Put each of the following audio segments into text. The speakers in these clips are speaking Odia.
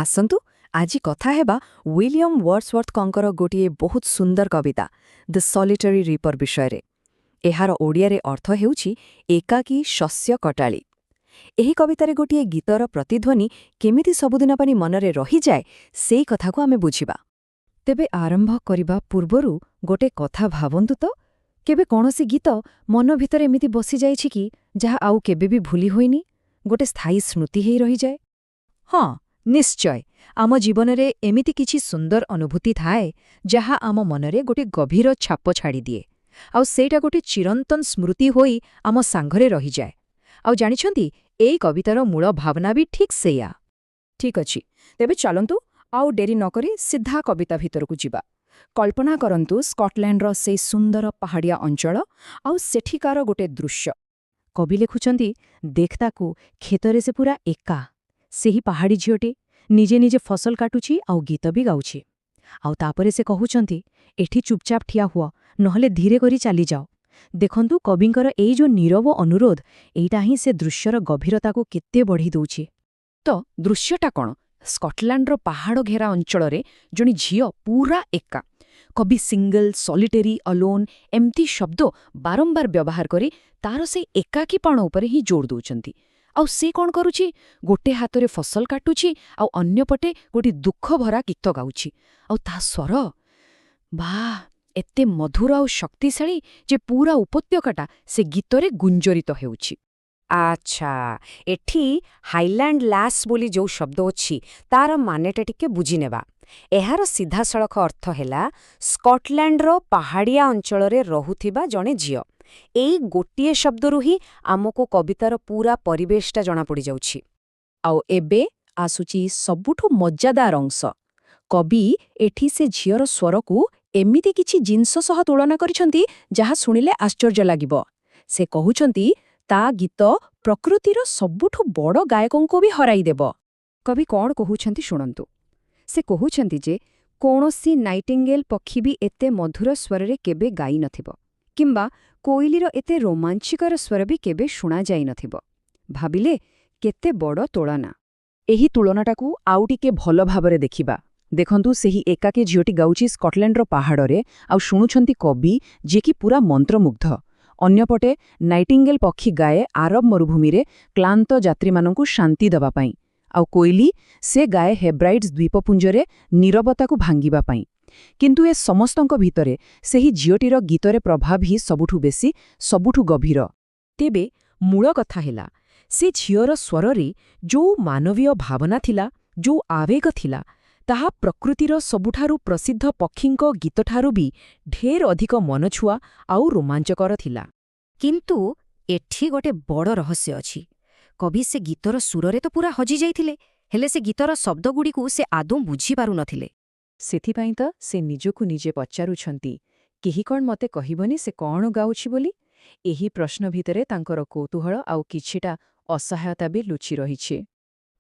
ଆସନ୍ତୁ ଆଜି କଥା ହେବା ୱିଲିୟମ ୱାର୍ଡସୱର୍ଥଙ୍କର ଗୋଟିଏ ବହୁତ ସୁନ୍ଦର କବିତା ଦ ସଲିଟରୀ ରିପର ବିଷୟରେ। ଏହାର ଓଡ଼ିଆରେ ଅର୍ଥ ହେଉଛି ଏକାକୀ ଶସ୍ୟ କଟାଳି। ଏହି କବିତାରେ ଗୋଟିଏ ଗୀତର ପ୍ରତିଧ୍ୱନି କେମିତି ସବୁଦିନ ପାଇଁ ମନରେ ରହିଯାଏ ସେଇ କଥାକୁ ଆମେ ବୁଝିବା। ତେବେ ଆରମ୍ଭ କରିବା ପୂର୍ବରୁ ଗୋଟେ କଥା ଭାବନ୍ତୁ ତ, କେବେ କୌଣସି ଗୀତ ମନ ଭିତରେ ଏମିତି ବସିଯାଇଛି କି ଯାହା ଆଉ କେବେ ବି ଭୁଲି ହୋଇନି, ଗୋଟେ ସ୍ଥାୟୀ ସ୍ମୃତି ହେଇ ରହିଯାଏ? ହଁ, ନିଶ୍ଚୟ। ଆମ ଜୀବନରେ ଏମିତି କିଛି ସୁନ୍ଦର ଅନୁଭୂତି ଥାଏ ଯାହା ଆମ ମନରେ ଗୋଟେ ଗଭୀର ଛାପ ଛାଡ଼ିଦିଏ, ଆଉ ସେଇଟା ଗୋଟେ ଚିରନ୍ତନ ସ୍ମୃତି ହୋଇ ଆମ ସାଙ୍ଗରେ ରହିଯାଏ। ଆଉ ଜାଣିଛନ୍ତି, ଏଇ କବିତାର ମୂଳ ଭାବନା ବି ଠିକ୍ ସେଇଆ। ଠିକ୍ ଅଛି, ତେବେ ଚାଲନ୍ତୁ ଆଉ ଡେରି ନକରି ସିଧା କବିତା ଭିତରକୁ ଯିବା। କଳ୍ପନା କରନ୍ତୁ ସ୍କଟଲ୍ୟାଣ୍ଡର ସେଇ ସୁନ୍ଦର ପାହାଡ଼ିଆ ଅଞ୍ଚଳ ଆଉ ସେଠିକାର ଗୋଟେ ଦୃଶ୍ୟ। କବି ଲେଖୁଛନ୍ତି, ଦେଖ ତାକୁ, କ୍ଷେତରେ ସେ ପୁରା ଏକା। ସେହି ପାହାଡ଼ି ଝିଅଟି ନିଜେ ନିଜେ ଫସଲ କାଟୁଛି ଆଉ ଗୀତ ବି ଗାଉଛି। ଆଉ ତାପରେ ସେ କହୁଛନ୍ତି, ଏଠି ଚୁପଚାପ ଠିଆ ହୁଅ, ନହେଲେ ଧୀରେ କରି ଚାଲିଯାଅ। ଦେଖନ୍ତୁ କବିଙ୍କର ଏଇ ଯୋଉ ନୀରବ ଅନୁରୋଧ, ଏଇଟା ହିଁ ସେ ଦୃଶ୍ୟର ଗଭୀରତାକୁ କେତେ ବଢ଼ି ଦେଉଛି। ତ ଦୃଶ୍ୟଟା କ'ଣ? ସ୍କଟଲ୍ୟାଣ୍ଡର ପାହାଡ଼ ଘେରା ଅଞ୍ଚଳରେ ଜଣେ ଝିଅ ପୁରା ଏକା। କବି ସିଙ୍ଗଲ, ସଲିଟେରୀ, ଅଲୋନ୍ ଏମିତି ଶବ୍ଦ ବାରମ୍ବାର ବ୍ୟବହାର କରି ତାର ସେଇ ଏକାକୀପଣ ଉପରେ ହିଁ ଜୋର ଦେଉଛନ୍ତି। ଆଉ ସେ କ'ଣ କରୁଛି? ଗୋଟେ ହାତରେ ଫସଲ କାଟୁଛି ଆଉ ଅନ୍ୟପଟେ ଗୋଟିଏ ଦୁଃଖଭରା ଗୀତ ଗାଉଛି। ଆଉ ତା ସ୍ୱର, ବାଃ, ଏତେ ମଧୁର ଆଉ ଶକ୍ତିଶାଳୀ ଯେ ପୁରା ଉପତ୍ୟକାଟା ସେ ଗୀତରେ ଗୁଞ୍ଜରିତ ହେଉଛି। ଆଚ୍ଛା, ଏଠି ହାଇଲ୍ୟାଣ୍ଡ ଲାସ୍ ବୋଲି ଯୋଉ ଶବ୍ଦ ଅଛି ତାର ମାନେଟା ଟିକେ ବୁଝିନେବା। ଏହାର ସିଧାସଳଖ ଅର୍ଥ ହେଲା ସ୍କଟଲ୍ୟାଣ୍ଡର ପାହାଡ଼ିଆ ଅଞ୍ଚଳରେ ରହୁଥିବା ଜଣେ ଝିଅ। ଏଇ ଗୋଟିଏ ଶବ୍ଦରୁ ହିଁ ଆମକୁ କବିତାର ପୁରା ପରିବେଶଟା ଜଣାପଡ଼ିଯାଉଛି। ଆଉ ଏବେ ଆସୁଛି ସବୁଠୁ ମଜାଦାର ଅଂଶ। କବି ଏଠି ସେ ଝିଅର ସ୍ୱରକୁ ଏମିତି କିଛି ଜିନିଷ ସହ ତୁଳନା କରିଛନ୍ତି ଯାହା ଶୁଣିଲେ ଆଶ୍ଚର୍ଯ୍ୟ ଲାଗିବ। ସେ କହୁଛନ୍ତି, ତା ଗୀତ ପ୍ରକୃତିର ସବୁଠୁ ବଡ଼ ଗାୟକଙ୍କୁ ବି ହରାଇଦେବ। କବି କ'ଣ କହୁଛନ୍ତି ଶୁଣନ୍ତୁ। ସେ କହୁଛନ୍ତି ଯେ କୌଣସି ନାଇଟିଙ୍ଗେଲ୍ ପକ୍ଷୀ ବି ଏତେ ମଧୁର ସ୍ୱରରେ କେବେ ଗାଇନଥିବ, କିମ୍ବା କୋଇଲିର ଏତେ ରୋମାଞ୍ଚିକର ସ୍ୱର ବି କେବେ ଶୁଣାଯାଇନଥିବ। ଭାବିଲେ କେତେ ବଡ଼ ତୁଳନା। ଏହି ତୁଳନାଟାକୁ ଆଉ ଟିକେ ଭଲ ଭାବରେ ଦେଖିବା। ଦେଖନ୍ତୁ, ସେହି ଏକାକୀ ଝିଅଟି ଗାଉଛି ସ୍କଟଲ୍ୟାଣ୍ଡର ପାହାଡ଼ରେ, ଆଉ ଶୁଣୁଛନ୍ତି କବି, ଯିଏକି ପୁରା ମନ୍ତ୍ରମୁଗ୍ଧ। ଅନ୍ୟପଟେ ନାଇଟିଙ୍ଗେଲ୍ ପକ୍ଷୀ ଗାଏ ଆରବ ମରୁଭୂମିରେ କ୍ଳାନ୍ତ ଯାତ୍ରୀମାନଙ୍କୁ ଶାନ୍ତି ଦେବା ପାଇଁ। ଆଉ କୋଇଲି, ସେ ଗାଏ ହେବ୍ରାଇଡ୍ସ ଦ୍ୱୀପପୁଞ୍ଜରେ ନୀରବତାକୁ ଭାଙ୍ଗିବା ପାଇଁ। କିନ୍ତୁ ଏ ସମସ୍ତଙ୍କ ଭିତରେ ସେହି ଝିଅଟିର ଗୀତରେ ପ୍ରଭାବ ହିଁ ସବୁଠୁ ବେଶୀ, ସବୁଠୁ ଗଭୀର। ତେବେ ମୂଳ କଥା ହେଲା, ସେ ଝିଅର ସ୍ୱରରେ ଯୋଉ ମାନବୀୟ ଭାବନା ଥିଲା, ଯୋଉ ଆବେଗ ଥିଲା, ତାହା ପ୍ରକୃତିର ସବୁଠାରୁ ପ୍ରସିଦ୍ଧ ପକ୍ଷୀଙ୍କ ଗୀତଠାରୁ ବି ଢେର ଅଧିକ ମନଛୁଆ ଆଉ ରୋମାଞ୍ଚକର ଥିଲା। କିନ୍ତୁ ଏଠି ଗୋଟେ ବଡ଼ ରହସ୍ୟ ଅଛି। କବି ସେ ଗୀତର ସୁରରେ ତ ପୁରା ହଜିଯାଇଥିଲେ, ହେଲେ ସେ ଗୀତର ଶବ୍ଦଗୁଡ଼ିକୁ ସେ ଆଦୌ ବୁଝିପାରୁନଥିଲେ। ସେଥିପାଇଁ ତ ସେ ନିଜକୁ ନିଜେ ପଚାରୁଛନ୍ତି, କେହି କ'ଣ ମୋତେ କହିବନି ସେ କ'ଣ ଗାଉଛି ବୋଲି? ଏହି ପ୍ରଶ୍ନ ଭିତରେ ତାଙ୍କର କୌତୂହଳ ଆଉ କିଛିଟା ଅସହାୟତା ବି ଲୁଚି ରହିଛି।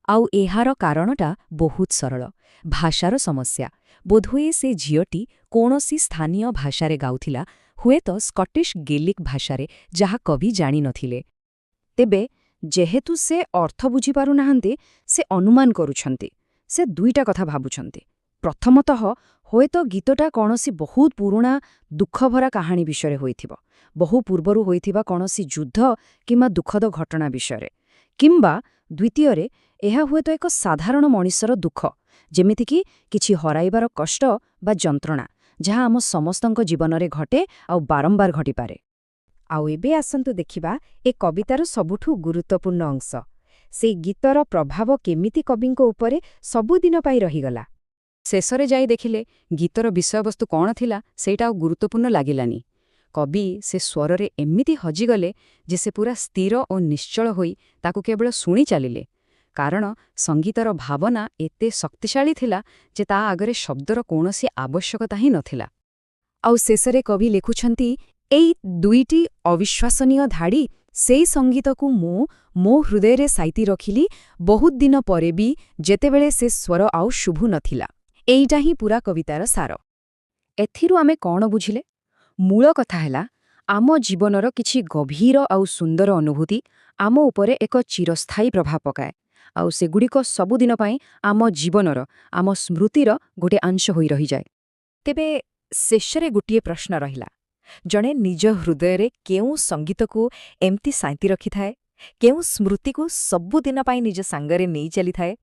ଆଉ ଏହାର କାରଣଟା ବହୁତ ସରଳ, ଭାଷାର ସମସ୍ୟା। ବୋଧହୁଏ ସେ ଝିଅଟି କୌଣସି ସ୍ଥାନୀୟ ଭାଷାରେ ଗାଉଥିଲା, ହୁଏତ ସ୍କଟିଶ ଗେଲିକ୍ ଭାଷାରେ, ଯାହା କବି ଜାଣିନଥିଲେ। ତେବେ ଯେହେତୁ ସେ ଅର୍ଥ ବୁଝିପାରୁନାହାନ୍ତି, ସେ ଅନୁମାନ କରୁଛନ୍ତି। ସେ ଦୁଇଟା କଥା ଭାବୁଛନ୍ତି। ପ୍ରଥମତଃ, ହୁଏତ ଗୀତଟା କୌଣସି ବହୁତ ପୁରୁଣା ଦୁଃଖଭରା କାହାଣୀ ବିଷୟରେ ହୋଇଥିବ, ବହୁ ପୂର୍ବରୁ ହୋଇଥିବା କୌଣସି ଯୁଦ୍ଧ କିମ୍ବା ଦୁଃଖଦ ଘଟଣା ବିଷୟରେ। କିମ୍ବା ଦ୍ୱିତୀୟରେ, ଏହା ହୁଏତ ଏକ ସାଧାରଣ ମଣିଷର ଦୁଃଖ, ଯେମିତିକି କିଛି ହରାଇବାର କଷ୍ଟ ବା ଯନ୍ତ୍ରଣା, ଯାହା ଆମ ସମସ୍ତଙ୍କ ଜୀବନରେ ଘଟେ ଆଉ ବାରମ୍ବାର ଘଟିପାରେ। ଆଉ ଏବେ ଆସନ୍ତୁ ଦେଖିବା ଏ କବିତାର ସବୁଠୁ ଗୁରୁତ୍ୱପୂର୍ଣ୍ଣ ଅଂଶ। ସେଇ ଗୀତର ପ୍ରଭାବ କେମିତି କବିଙ୍କ ଉପରେ ସବୁଦିନ ପାଇଁ ରହିଗଲା। ଶେଷରେ ଯାଇ ଦେଖିଲେ ଗୀତର ବିଷୟବସ୍ତୁ କ'ଣ ଥିଲା ସେଇଟା ଆଉ ଗୁରୁତ୍ୱପୂର୍ଣ୍ଣ ଲାଗିଲାନି। କବି ସେ ସ୍ୱରରେ ଏମିତି ହଜିଗଲେ ଯେ ସେ ପୁରା ସ୍ଥିର ଓ ନିଶ୍ଚଳ ହୋଇ ତାକୁ କେବଳ ଶୁଣି ଚାଲିଲେ। କାରଣ ସଙ୍ଗୀତର ଭାବନା ଏତେ ଶକ୍ତିଶାଳୀ ଥିଲା ଯେ ତା ଆଗରେ ଶବ୍ଦର କୌଣସି ଆବଶ୍ୟକତା ହିଁ ନଥିଲା। ଆଉ ଶେଷରେ କବି ଲେଖୁଛନ୍ତି, ଏଇ ଦୁଇଟି ଅବିଶ୍ୱାସନୀୟ ଧାଡ଼ି, ସେଇ ସଙ୍ଗୀତକୁ ମୁଁ ମୋ ହୃଦୟରେ ସାଇତି ରଖିଲି ବହୁତ ଦିନ ପରେ ବି, ଯେତେବେଳେ ସେ ସ୍ୱର ଆଉ ଶୁଭୁ ନଥିଲା। ଏଇଟା ହିଁ ପୁରା କବିତାର ସାର। ଏଥିରୁ ଆମେ କ'ଣ ବୁଝିଲେ? ମୂଳ କଥା ହେଲା, ଆମ ଜୀବନର କିଛି ଗଭୀର ଆଉ ସୁନ୍ଦର ଅନୁଭୂତି ଆମ ଉପରେ ଏକ ଚିରସ୍ଥାୟୀ ପ୍ରଭାବ ପକାଏ। ଆଉ ସେଗୁଡ଼ିକ ସବୁଦିନ ପାଇଁ ଆମ ଜୀବନର, ଆମ ସ୍ମୃତିର ଗୋଟେ ଅଂଶ ହୋଇ ରହିଯାଏ। ତେବେ ଶେଷରେ ଗୋଟିଏ ପ୍ରଶ୍ନ ରହିଲା, ଜଣେ ନିଜ ହୃଦୟରେ କେଉଁ ସଙ୍ଗୀତକୁ ଏମିତି ସାଇତି ରଖିଥାଏ, କେଉଁ ସ୍ମୃତିକୁ ସବୁଦିନ ପାଇଁ ନିଜ ସାଙ୍ଗରେ ନେଇ ଚାଲିଥାଏ?